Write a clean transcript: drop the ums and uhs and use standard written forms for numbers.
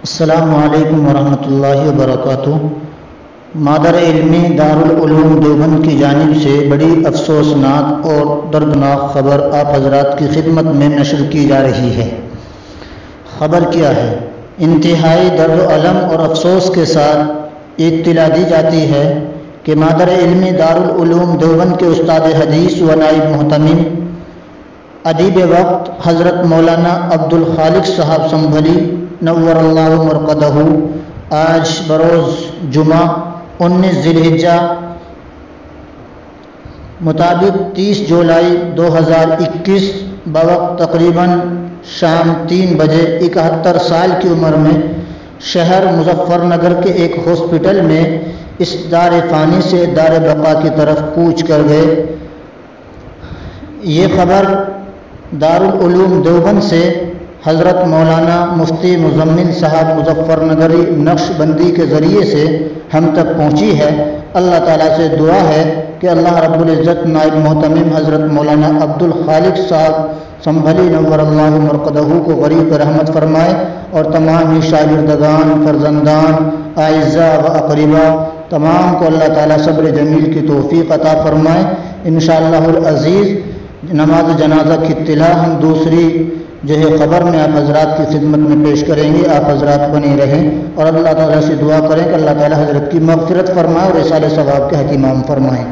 السلام علیکم ورحمۃ اللہ وبرکاتہ۔ مادر علمی دارالعلوم دیوبند کی جانب سے بڑی افسوسناک اور دردناک خبر آپ حضرات کی خدمت میں نشر کی جا رہی ہے۔ خبر کیا ہے؟ انتہائی درد و الم اور افسوس کے ساتھ اطلاع دی جاتی ہے کہ مادر علمی دارالعلوم دیوبند کے استاد حدیث و نائب محتمم ادیب وقت حضرت مولانا عبدالخالق صاحب سنبھلی نور اللہ مرقدہ آج بروز جمعہ 19 ذی الحجہ مطابق 30 جولائی 2021 بوقت تقریباً شام 3 بجے 71 سال کی عمر میں شہر مظفر نگر کے ایک ہاسپٹل میں اس دار فانی سے دار بقا کی طرف کوچ کر گئے۔ یہ خبر دارالعلوم دیوبند سے حضرت مولانا مفتی مزمل صاحب مظفر نگری نقش بندی کے ذریعے سے ہم تک پہنچی ہے۔ اللہ تعالیٰ سے دعا ہے کہ اللہ رب العزت نائب محتمم حضرت مولانا عبدالخالق صاحب سنبھلی نور اللہ مرقدہ کو غریب رحمت فرمائے اور تمام ہی شاگردگان، فرزندان، اعزاء و اقربا تمام کو اللہ تعالیٰ صبر جمیل کی توفیق عطا فرمائے۔ انشاءاللہ العزیز نماز جنازہ کی اطلاع ہم دوسری خبر میں آپ حضرات کی خدمت میں پیش کریں گے۔ آپ حضرات بنے رہیں اور اللہ تعالیٰ سے دعا کریں کہ اللہ تعالیٰ حضرت کی مغفرت فرمائے اور اصالہ ثواب کے حق امام فرمائیں۔